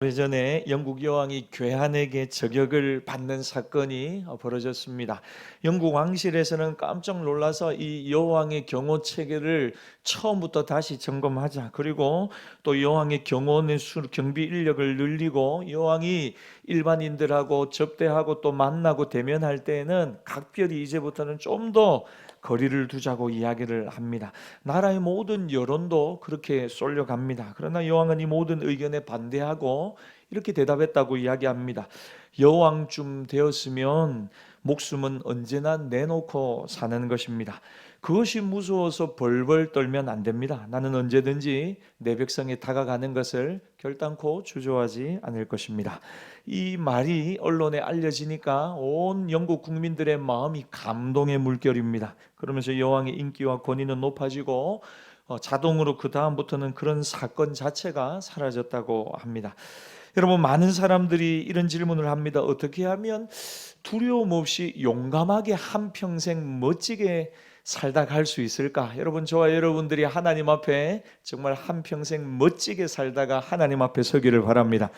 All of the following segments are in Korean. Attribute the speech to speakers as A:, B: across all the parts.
A: 오래전에 영국 여왕이 괴한에게 저격을 받는 사건이 벌어졌습니다. 영국 왕실에서는 깜짝 놀라서 이 여왕의 경호 체계를 처음부터 다시 점검하자. 그리고 또 여왕의 경호원의 경비 인력을 늘리고 여왕이 일반인들하고 접대하고 또 만나고 대면할 때에는 각별히 이제부터는 좀 더 거리를 두자고 이야기를 합니다. 나라의 모든 여론도 그렇게 쏠려갑니다. 그러나 여왕은 이 모든 의견에 반대하고 이렇게 대답했다고 이야기합니다. 여왕쯤 되었으면 목숨은 언제나 내놓고 사는 것입니다. 그것이 무서워서 벌벌 떨면 안 됩니다. 나는 언제든지 내 백성에 다가가는 것을 결단코 주저하지 않을 것입니다. 이 말이 언론에 알려지니까 온 영국 국민들의 마음이 감동의 물결입니다. 그러면서 여왕의 인기와 권위는 높아지고 자동으로 그 다음부터는 그런 사건 자체가 사라졌다고 합니다. 여러분, 많은 사람들이 이런 질문을 합니다. 어떻게 하면 두려움 없이 용감하게 한평생 멋지게 살다 갈 수 있을까? 여러분, 저와 여러분들이 하나님 앞에 정말 한평생 멋지게 살다가 하나님 앞에 서기를 바랍니다.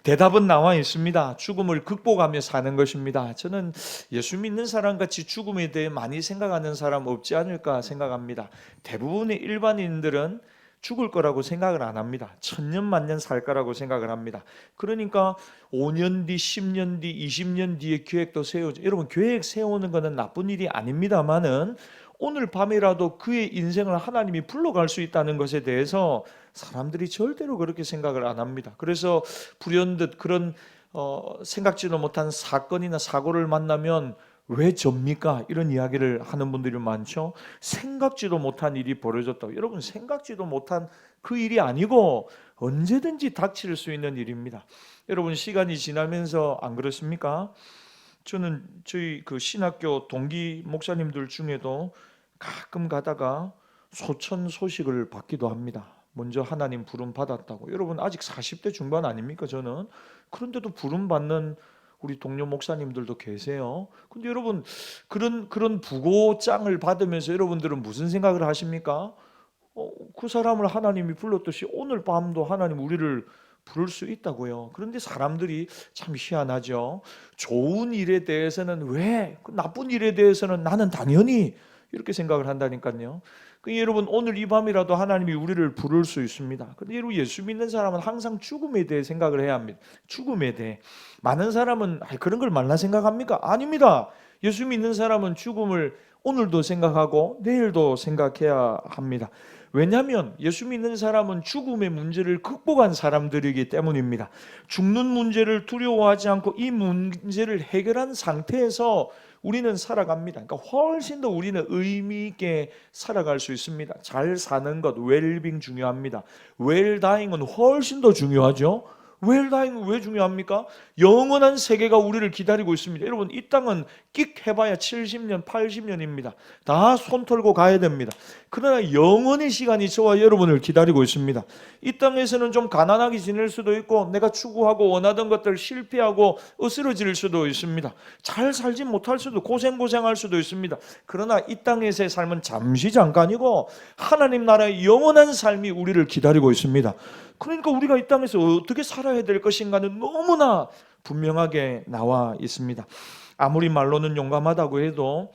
A: 대답은 나와 있습니다. 죽음을 극복하며 사는 것입니다. 저는 예수 믿는 사람같이 죽음에 대해 많이 생각하는 사람 없지 않을까 생각합니다. 대부분의 일반인들은 죽을 거라고 생각을 안 합니다. 천년 만년 살 거라고 생각을 합니다. 그러니까 5년 뒤, 10년 뒤, 20년 뒤에 계획도 세우죠. 여러분, 계획 세우는 것은 나쁜 일이 아닙니다만은 오늘 밤이라도 그의 인생을 하나님이 불러갈 수 있다는 것에 대해서 사람들이 절대로 그렇게 생각을 안 합니다. 그래서 불현듯 그런 생각지도 못한 사건이나 사고를 만나면 왜 접니까? 이런 이야기를 하는 분들이 많죠. 생각지도 못한 일이 벌어졌다고. 여러분, 생각지도 못한 그 일이 아니고 언제든지 닥칠 수 있는 일입니다. 여러분, 시간이 지나면서 안 그렇습니까? 저는 저희 그 신학교 동기 목사님들 중에도 가끔 가다가 소천 소식을 받기도 합니다. 먼저 하나님 부름 받았다고. 여러분, 아직 40대 중반 아닙니까? 저는. 그런데도 부름 받는 우리 동료 목사님들도 계세요. 근데 여러분, 그런 부고장을 받으면서 여러분들은 무슨 생각을 하십니까? 그 사람을 하나님이 불렀듯이 오늘 밤도 하나님 우리를 부를 수 있다고요. 그런데 사람들이 참 희한하죠. 좋은 일에 대해서는 왜, 나쁜 일에 대해서는 나는 당연히 이렇게 생각을 한다니까요. 여러분, 오늘 이 밤이라도 하나님이 우리를 부를 수 있습니다. 근데 여러분, 예수 믿는 사람은 항상 죽음에 대해 생각을 해야 합니다. 죽음에 대해. 많은 사람은 그런 걸 말라 생각합니까? 아닙니다. 예수 믿는 사람은 죽음을 오늘도 생각하고 내일도 생각해야 합니다. 왜냐하면 예수 믿는 사람은 죽음의 문제를 극복한 사람들이기 때문입니다. 죽는 문제를 두려워하지 않고 이 문제를 해결한 상태에서 우리는 살아갑니다. 그러니까 훨씬 더 우리는 의미 있게 살아갈 수 있습니다. 잘 사는 것, 웰빙 중요합니다. 웰다잉은 훨씬 더 중요하죠. 웰다잉은 왜 중요합니까? 영원한 세계가 우리를 기다리고 있습니다. 여러분, 이 땅은 끽 해봐야 70년, 80년입니다. 다 손 털고 가야 됩니다. 그러나 영원의 시간이 저와 여러분을 기다리고 있습니다. 이 땅에서는 좀 가난하게 지낼 수도 있고 내가 추구하고 원하던 것들 실패하고 으스러질 수도 있습니다. 잘 살지 못할 수도, 고생할 수도 있습니다. 그러나 이 땅에서의 삶은 잠시 잠깐이고 하나님 나라의 영원한 삶이 우리를 기다리고 있습니다. 그러니까 우리가 이 땅에서 어떻게 살아야 될 것인가는 너무나 분명하게 나와 있습니다. 아무리 말로는 용감하다고 해도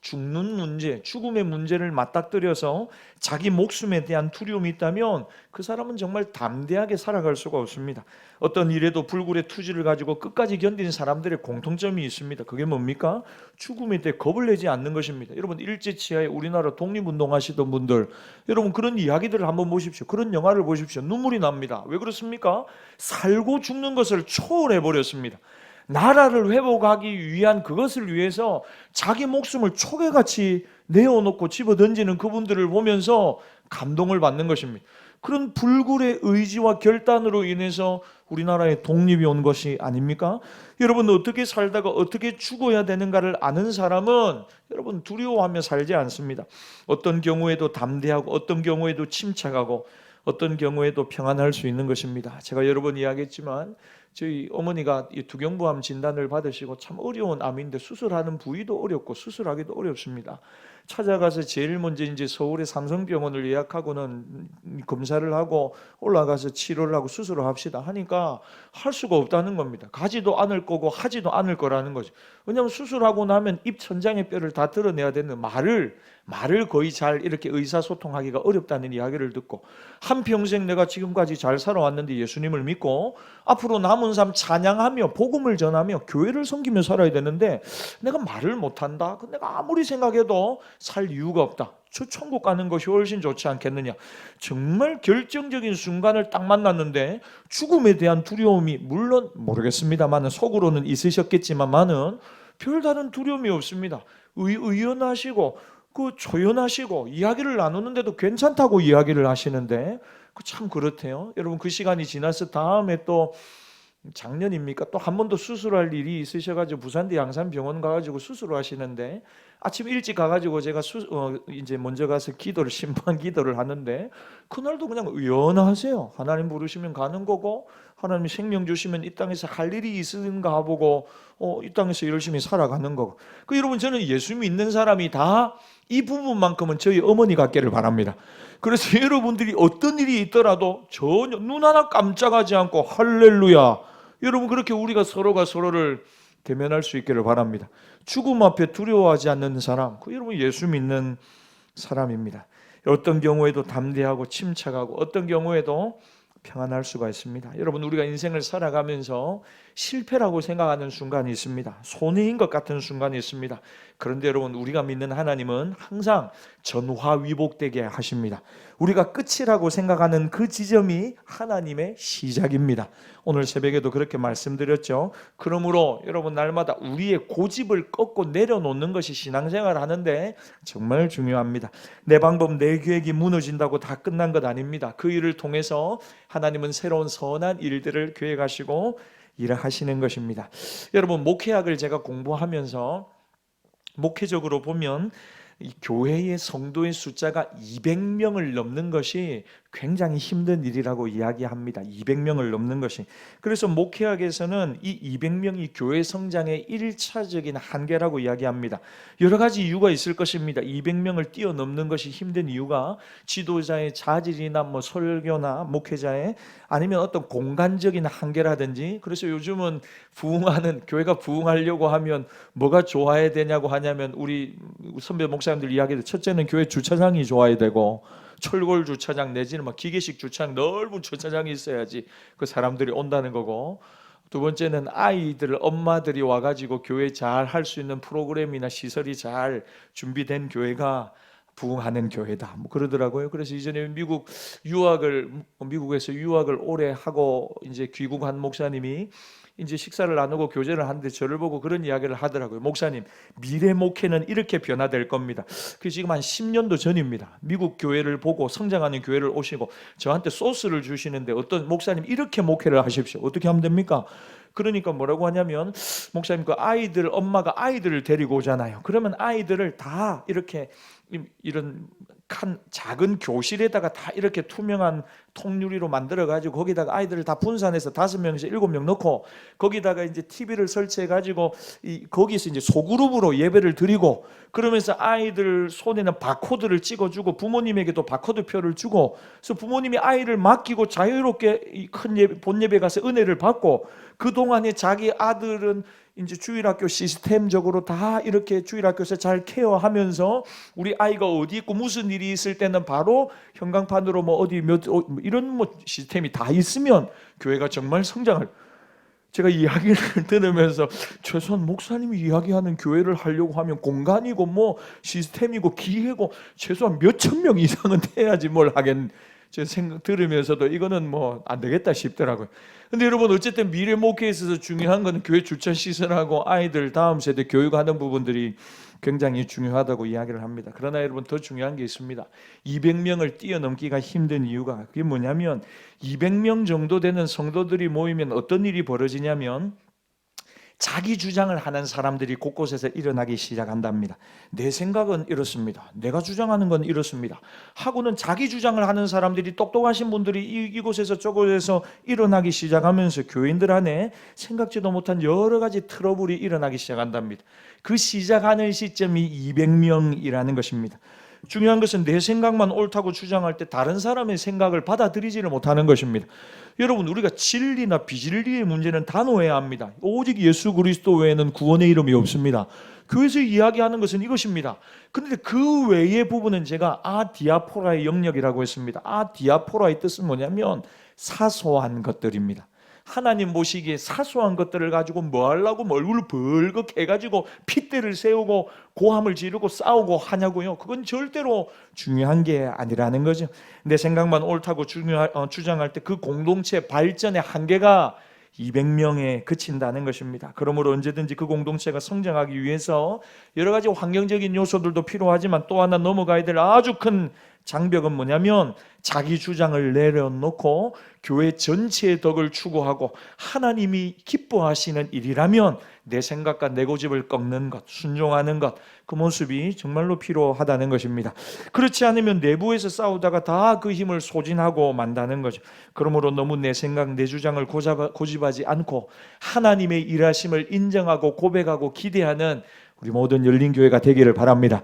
A: 죽는 문제, 죽음의 문제를 맞닥뜨려서 자기 목숨에 대한 두려움이 있다면 그 사람은 정말 담대하게 살아갈 수가 없습니다. 어떤 일에도 불굴의 투지를 가지고 끝까지 견딘 사람들의 공통점이 있습니다. 그게 뭡니까? 죽음에 대해 겁을 내지 않는 것입니다. 여러분, 일제치하에 우리나라 독립운동하시던 분들, 여러분 그런 이야기들을 한번 보십시오. 그런 영화를 보십시오. 눈물이 납니다. 왜 그렇습니까? 살고 죽는 것을 초월해버렸습니다. 나라를 회복하기 위한 그것을 위해서 자기 목숨을 초계같이 내어놓고 집어던지는 그분들을 보면서 감동을 받는 것입니다. 그런 불굴의 의지와 결단으로 인해서 우리나라에 독립이 온 것이 아닙니까? 여러분, 어떻게 살다가 어떻게 죽어야 되는가를 아는 사람은 여러분 두려워하며 살지 않습니다. 어떤 경우에도 담대하고 어떤 경우에도 침착하고 어떤 경우에도 평안할 수 있는 것입니다. 제가 여러 번 이야기했지만 저희 어머니가 이 두경부암 진단을 받으시고 참 어려운 암인데 수술하는 부위도 어렵고 수술하기도 어렵습니다. 찾아가서 제일 먼저 이제 서울의 삼성병원을 예약하고는 검사를 하고 올라가서 치료를 하고 수술을 합시다 하니까 할 수가 없다는 겁니다. 가지도 않을 거고 하지도 않을 거라는 거죠. 왜냐하면 수술하고 나면 입 천장의 뼈를 다 드러내야 되는 말을 거의 잘 이렇게 의사소통하기가 어렵다는 이야기를 듣고, 한평생 내가 지금까지 잘 살아왔는데 예수님을 믿고 앞으로 남은 삶 찬양하며 복음을 전하며 교회를 섬기며 살아야 되는데 내가 말을 못한다? 내가 아무리 생각해도 살 이유가 없다. 저 천국 가는 것이 훨씬 좋지 않겠느냐. 정말 결정적인 순간을 딱 만났는데 죽음에 대한 두려움이 물론 모르겠습니다만 속으로는 있으셨겠지만은 별다른 두려움이 없습니다. 의연하시고 조연하시고 이야기를 나누는데도 괜찮다고 이야기를 하시는데 참 그렇대요. 여러분, 그 시간이 지나서 다음에 또 작년입니까? 또 한 번 더 수술할 일이 있으셔가지고 부산대 양산병원 가가지고 수술을 하시는데 아침 일찍 가가지고 제가 이제 먼저 가서 심판 기도를 하는데 그날도 그냥 의연하세요. 하나님 부르시면 가는 거고 하나님이 생명 주시면 이 땅에서 할 일이 있는가 보고 이 땅에서 열심히 살아가는 거고. 여러분, 저는 예수 믿는 사람이 다 이 부분만큼은 저희 어머니 같기를 바랍니다. 그래서 여러분들이 어떤 일이 있더라도 전혀 눈 하나 깜짝하지 않고 할렐루야. 여러분, 그렇게 우리가 서로가 서로를 대면할 수 있기를 바랍니다. 죽음 앞에 두려워하지 않는 사람, 여러분 예수 믿는 사람입니다. 어떤 경우에도 담대하고 침착하고 어떤 경우에도 평안할 수가 있습니다. 여러분, 우리가 인생을 살아가면서 실패라고 생각하는 순간이 있습니다. 손해인 것 같은 순간이 있습니다. 그런데 여러분, 우리가 믿는 하나님은 항상 전화위복되게 하십니다. 우리가 끝이라고 생각하는 그 지점이 하나님의 시작입니다. 오늘 새벽에도 그렇게 말씀드렸죠. 그러므로 여러분, 날마다 우리의 고집을 꺾고 내려놓는 것이 신앙생활 하는데 정말 중요합니다. 내 방법 내 계획이 무너진다고 다 끝난 것 아닙니다. 그 일을 통해서 하나님은 새로운 선한 일들을 계획하시고 일하시는 것입니다. 여러분, 목회학을 제가 공부하면서 목회적으로 보면 이 교회의 성도의 숫자가 200명을 넘는 것이 굉장히 힘든 일이라고 이야기합니다. 200명을 넘는 것이. 그래서 목회학에서는 이 200명이 교회 성장의 1차적인 한계라고 이야기합니다. 여러 가지 이유가 있을 것입니다. 200명을 뛰어넘는 것이 힘든 이유가 지도자의 자질이나 설교나 목회자의 아니면 어떤 공간적인 한계라든지. 그래서 요즘은 교회가 부흥하려고 하면 뭐가 좋아야 되냐고 하냐면 우리 선배 목사님들 이야기도 첫째는 교회 주차장이 좋아야 되고 철골 주차장 내지는 기계식 주차장, 넓은 주차장이 있어야지 그 사람들이 온다는 거고, 두 번째는 엄마들이 와가지고 교회 잘 할 수 있는 프로그램이나 시설이 잘 준비된 교회가 부흥하는 교회다 그러더라고요. 그래서 이전에 미국에서 유학을 오래 하고 이제 귀국한 목사님이 이제 식사를 나누고 교제를 하는데 저를 보고 그런 이야기를 하더라고요. 목사님, 미래 목회는 이렇게 변화될 겁니다. 그 지금 한 10년도 전입니다. 미국 교회를 보고 성장하는 교회를 오시고 저한테 소스를 주시는데 어떤 목사님 이렇게 목회를 하십시오. 어떻게 하면 됩니까? 그러니까 뭐라고 하냐면, 목사님, 엄마가 아이들을 데리고 오잖아요. 그러면 아이들을 다 이렇게 이런 작은 교실에다가 다 이렇게 투명한 통유리로 만들어가지고 거기다가 아이들을 다 분산해서 5명에서 7명 넣고 거기다가 이제 TV를 설치해가지고 거기서 이제 소그룹으로 예배를 드리고, 그러면서 아이들 손에는 바코드를 찍어주고 부모님에게도 바코드표를 주고, 그래서 부모님이 아이를 맡기고 자유롭게 이 큰 본예배 가서 은혜를 받고, 그동안에 자기 아들은 이제 주일학교 시스템적으로 다 이렇게 주일학교에서 잘 케어하면서 우리 아이가 어디 있고 무슨 일이 있을 때는 바로 현광판으로 이런 시스템이 다 있으면 교회가 정말 성장을. 제가 이야기를 들으면서 최소한 목사님이 이야기하는 교회를 하려고 하면 공간이고 시스템이고 기회고 최소한 몇천 명 이상은 돼야지 뭘 하겠는. 제 생각 들으면서도 이거는 안 되겠다 싶더라고요. 근데 여러분, 어쨌든 미래 목회에 있어서 중요한 건 교회 주차 시설하고 아이들 다음 세대 교육하는 부분들이 굉장히 중요하다고 이야기를 합니다. 그러나 여러분, 더 중요한 게 있습니다. 200명을 뛰어넘기가 힘든 이유가 그게 뭐냐면 200명 정도 되는 성도들이 모이면 어떤 일이 벌어지냐면 자기 주장을 하는 사람들이 곳곳에서 일어나기 시작한답니다. 내 생각은 이렇습니다. 내가 주장하는 건 이렇습니다. 하고는 자기 주장을 하는 사람들이, 똑똑하신 분들이 이곳에서 저곳에서 일어나기 시작하면서 교인들 안에 생각지도 못한 여러 가지 트러블이 일어나기 시작한답니다. 그 시작하는 시점이 200명이라는 것입니다. 중요한 것은 내 생각만 옳다고 주장할 때 다른 사람의 생각을 받아들이지를 못하는 것입니다. 여러분, 우리가 진리나 비진리의 문제는 다 놓아야 합니다. 오직 예수 그리스도 외에는 구원의 이름이 없습니다. 교회에서 이야기하는 것은 이것입니다. 그런데 그 외의 부분은 제가 아디아포라의 영역이라고 했습니다. 아디아포라의 뜻은 뭐냐면 사소한 것들입니다. 하나님 보시기에 사소한 것들을 가지고 뭐 하려고 얼굴을 벌겋게 해가지고 핏대를 세우고 고함을 지르고 싸우고 하냐고요. 그건 절대로 중요한 게 아니라는 거죠. 내 생각만 옳다고 주장할 때 그 공동체 발전의 한계가 200명에 그친다는 것입니다. 그러므로 언제든지 그 공동체가 성장하기 위해서 여러 가지 환경적인 요소들도 필요하지만 또 하나 넘어가야 될 아주 큰 장벽은 뭐냐면, 자기 주장을 내려놓고 교회 전체의 덕을 추구하고 하나님이 기뻐하시는 일이라면 내 생각과 내 고집을 꺾는 것, 순종하는 것, 그 모습이 정말로 필요하다는 것입니다. 그렇지 않으면 내부에서 싸우다가 다 그 힘을 소진하고 만다는 거죠. 그러므로 너무 내 생각, 내 주장을 고집하지 않고 하나님의 일하심을 인정하고 고백하고 기대하는 우리 모든 열린 교회가 되기를 바랍니다.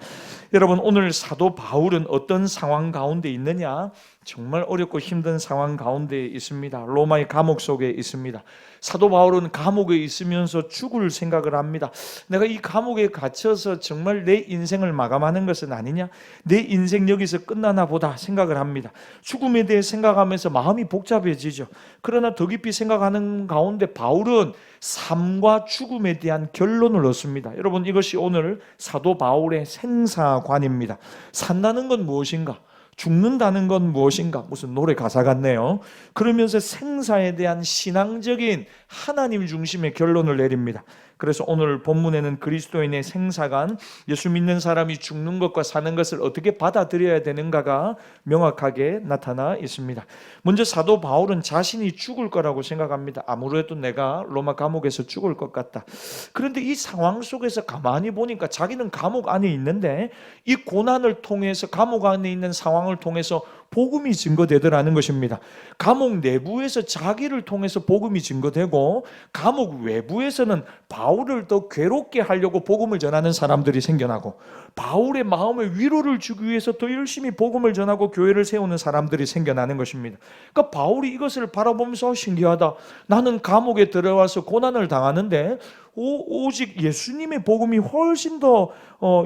A: 여러분, 오늘 사도 바울은 어떤 상황 가운데 있느냐? 정말 어렵고 힘든 상황 가운데 있습니다. 로마의 감옥 속에 있습니다. 사도 바울은 감옥에 있으면서 죽을 생각을 합니다. 내가 이 감옥에 갇혀서 정말 내 인생을 마감하는 것은 아니냐? 내 인생 여기서 끝나나 보다 생각을 합니다. 죽음에 대해 생각하면서 마음이 복잡해지죠. 그러나 더 깊이 생각하는 가운데 바울은 삶과 죽음에 대한 결론을 얻습니다. 여러분, 이것이 오늘 사도 바울의 생사관입니다. 산다는 건 무엇인가? 죽는다는 건 무엇인가? 무슨 노래 가사 같네요. 그러면서 생사에 대한 신앙적인 하나님 중심의 결론을 내립니다. 그래서 오늘 본문에는 그리스도인의 생사관, 예수 믿는 사람이 죽는 것과 사는 것을 어떻게 받아들여야 되는가가 명확하게 나타나 있습니다. 먼저 사도 바울은 자신이 죽을 거라고 생각합니다. 아무래도 내가 로마 감옥에서 죽을 것 같다. 그런데 이 상황 속에서 가만히 보니까 자기는 감옥 안에 있는데 이 고난을 통해서, 감옥 안에 있는 상황을 통해서 복음이 증거되더라는 것입니다. 감옥 내부에서 자기를 통해서 복음이 증거되고, 감옥 외부에서는 바울을 더 괴롭게 하려고 복음을 전하는 사람들이 생겨나고, 바울의 마음에 위로를 주기 위해서 더 열심히 복음을 전하고 교회를 세우는 사람들이 생겨나는 것입니다. 그러니까 바울이 이것을 바라보면서 신기하다. 나는 감옥에 들어와서 고난을 당하는데 오직 예수님의 복음이 훨씬 더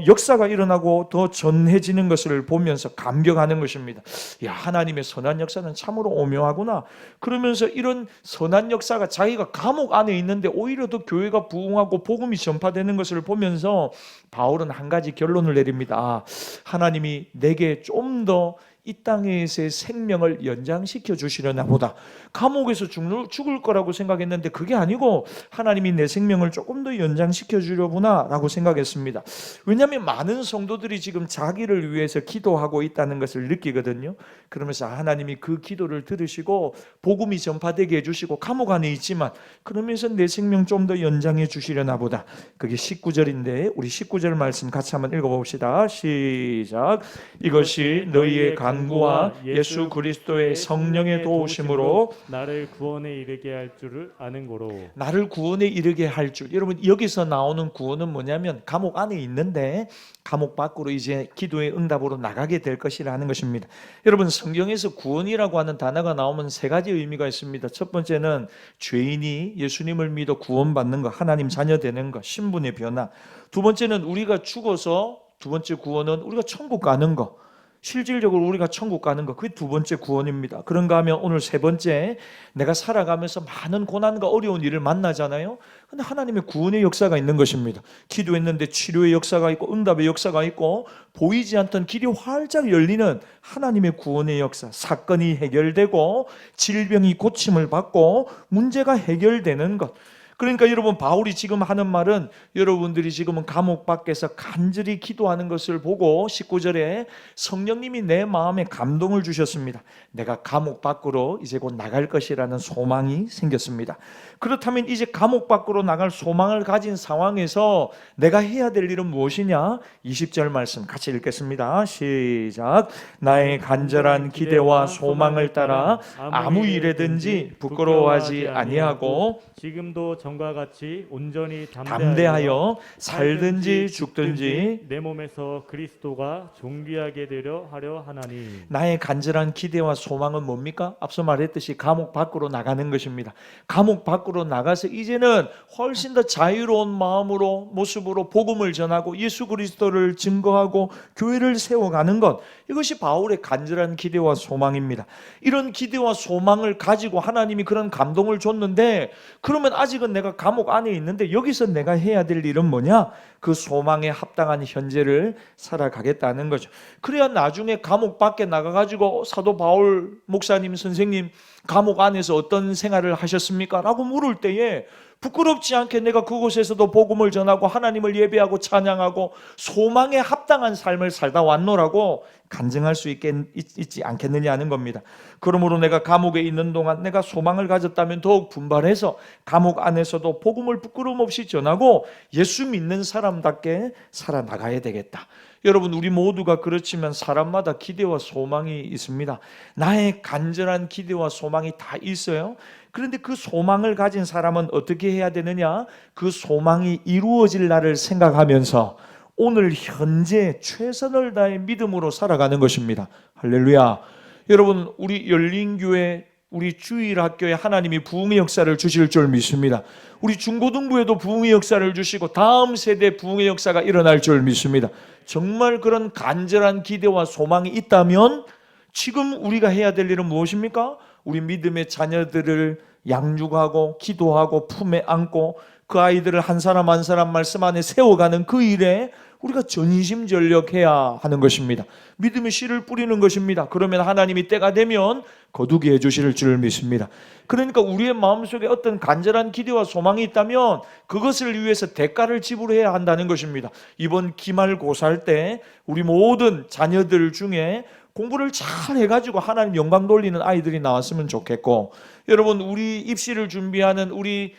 A: 역사가 일어나고 더 전해지는 것을 보면서 감격하는 것입니다. 야, 하나님의 선한 역사는 참으로 오묘하구나. 그러면서 이런 선한 역사가 자기가 감옥 안에 있는데 오히려 더 교회가 부흥하고 복음이 전파되는 것을 보면서 바울은 한 가지 결론을 내립니다. 아, 하나님이 내게 좀 더 이 땅에서의 생명을 연장시켜 주시려나 보다. 감옥에서 죽을 거라고 생각했는데 그게 아니고 하나님이 내 생명을 조금 더 연장시켜 주려구나 라고 생각했습니다. 왜냐하면 많은 성도들이 지금 자기를 위해서 기도하고 있다는 것을 느끼거든요. 그러면서 하나님이 그 기도를 들으시고 복음이 전파되게 해주시고 감옥 안에 있지만 그러면서 내 생명 좀 더 연장해 주시려나 보다. 그게 19절인데 우리 19절 말씀 같이 한번 읽어봅시다. 시작. 이것이 너희의 간구와 예수 그리스도의 성령의 도우심으로
B: 나를 구원에 이르게 할 줄을 아는 고로.
A: 나를 구원에 이르게 할 줄. 여러분, 여기서 나오는 구원은 뭐냐면 감옥 안에 있는데 감옥 밖으로 이제 기도의 응답으로 나가게 될 것이라는 것입니다. 여러분, 성경에서 구원이라고 하는 단어가 나오면 세 가지 의미가 있습니다. 첫 번째는 죄인이 예수님을 믿어 구원받는 것, 하나님 자녀 되는 것, 신분의 변화. 두 번째는 우리가 죽어서, 두 번째 구원은 우리가 천국 가는 것, 실질적으로 우리가 천국 가는 것, 그게 두 번째 구원입니다. 그런가 하면 오늘 세 번째, 내가 살아가면서 많은 고난과 어려운 일을 만나잖아요. 근데 하나님의 구원의 역사가 있는 것입니다. 기도했는데 치료의 역사가 있고 응답의 역사가 있고 보이지 않던 길이 활짝 열리는 하나님의 구원의 역사, 사건이 해결되고 질병이 고침을 받고 문제가 해결되는 것. 그러니까 여러분, 바울이 지금 하는 말은 여러분들이 지금은 감옥 밖에서 간절히 기도하는 것을 보고 19절에 성령님이 내 마음에 감동을 주셨습니다. 내가 감옥 밖으로 이제 곧 나갈 것이라는 소망이 생겼습니다. 그렇다면 이제 감옥 밖으로 나갈 소망을 가진 상황에서 내가 해야 될 일은 무엇이냐? 20절 말씀 같이 읽겠습니다. 시작. 나의 간절한 기대와 소망을 따라 아무 일에든지 부끄러워하지 아니하고
B: 지금도 전과 같이 온전히
A: 담대하여 살든지 죽든지
B: 내 몸에서 그리스도가 존귀하게 되려 하려 하나니.
A: 나의 간절한 기대와 소망은 뭡니까? 앞서 말했듯이 감옥 밖으로 나가는 것입니다. 감옥 밖으로 나가서 이제는 훨씬 더 자유로운 마음으로, 모습으로 복음을 전하고 예수 그리스도를 증거하고 교회를 세워가는 것, 이것이 바울의 간절한 기대와 소망입니다. 이런 기대와 소망을 가지고 하나님이 그런 감동을 줬는데, 그러면 아직은 내가 감옥 안에 있는데 여기서 내가 해야 될 일은 뭐냐? 그 소망에 합당한 현재를 살아가겠다는 거죠. 그래야 나중에 감옥 밖에 나가가지고 사도 바울 목사님, 선생님, 감옥 안에서 어떤 생활을 하셨습니까? 라고 물을 때에 부끄럽지 않게 내가 그곳에서도 복음을 전하고 하나님을 예배하고 찬양하고 소망에 합당한 삶을 살다 왔노라고 간증할 수 있지 않겠느냐 하는 겁니다. 그러므로 내가 감옥에 있는 동안 내가 소망을 가졌다면 더욱 분발해서 감옥 안에서도 복음을 부끄러움 없이 전하고 예수 믿는 사람답게 살아나가야 되겠다. 여러분, 우리 모두가 그렇지만 사람마다 기대와 소망이 있습니다. 나의 간절한 기대와 소망이 다 있어요. 그런데 그 소망을 가진 사람은 어떻게 해야 되느냐? 그 소망이 이루어질 날을 생각하면서 오늘 현재 최선을 다해 믿음으로 살아가는 것입니다. 할렐루야. 여러분, 우리 열린교회, 우리 주일학교에 하나님이 부흥의 역사를 주실 줄 믿습니다. 우리 중고등부에도 부흥의 역사를 주시고 다음 세대 부흥의 역사가 일어날 줄 믿습니다. 정말 그런 간절한 기대와 소망이 있다면 지금 우리가 해야 될 일은 무엇입니까? 우리 믿음의 자녀들을 양육하고 기도하고 품에 안고 그 아이들을 한 사람 한 사람 말씀 안에 세워가는 그 일에 우리가 전심전력해야 하는 것입니다. 믿음의 씨를 뿌리는 것입니다. 그러면 하나님이 때가 되면 거두게 해주실 줄 믿습니다. 그러니까 우리의 마음속에 어떤 간절한 기대와 소망이 있다면 그것을 위해서 대가를 지불해야 한다는 것입니다. 이번 기말고사할 때 우리 모든 자녀들 중에 공부를 잘 해가지고 하나님 영광 돌리는 아이들이 나왔으면 좋겠고, 여러분, 우리 입시를 준비하는 우리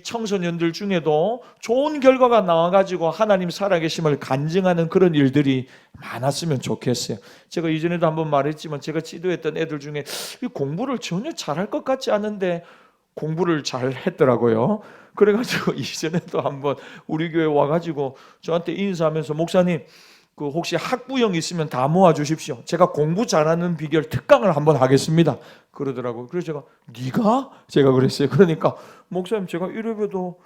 A: 청소년들 중에도 좋은 결과가 나와가지고 하나님 살아계심을 간증하는 그런 일들이 많았으면 좋겠어요. 제가 이전에도 한번 말했지만 제가 지도했던 애들 중에 공부를 전혀 잘할 것 같지 않은데 공부를 잘 했더라고요. 그래가지고 이전에도 한번 우리 교회 와가지고 저한테 인사하면서, 목사님, 그 혹시 학부형 있으면 다 모아주십시오. 제가 공부 잘하는 비결 특강을 한번 하겠습니다. 그러더라고요. 그래서 제가, 네가? 제가 그랬어요. 그러니까, 목사님, 제가 이래봬도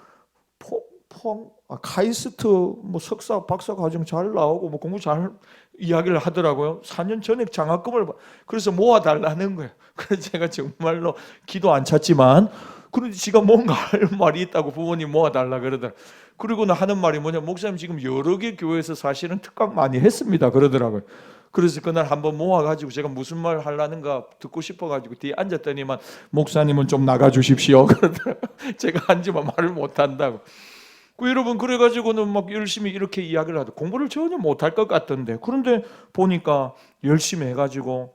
A: 카이스트 뭐 석사, 박사 과정 잘 나오고 뭐 공부 잘 이야기를 하더라고요. 4년 전액 장학금을 그래서 모아달라는 거예요. 그래서 제가 정말로 기도 안 찼지만, 그런데 지가 뭔가 할 말이 있다고 부모님 모아달라 그러더라고요. 그리고 하는 말이 뭐냐, 목사님 지금 여러 개 교회에서 사실은 특강 많이 했습니다 그러더라고요. 그래서 그날 한번 모아가지고 제가 무슨 말 하려는가 듣고 싶어가지고 뒤에 앉았더니만, 목사님은 좀 나가주십시오 그러더라고요. 제가 앉으면 말을 못한다고. 여러분, 그래가지고는 막 열심히 이렇게 이야기를 하더. 공부를 전혀 못할 것 같던데, 그런데 보니까 열심히 해가지고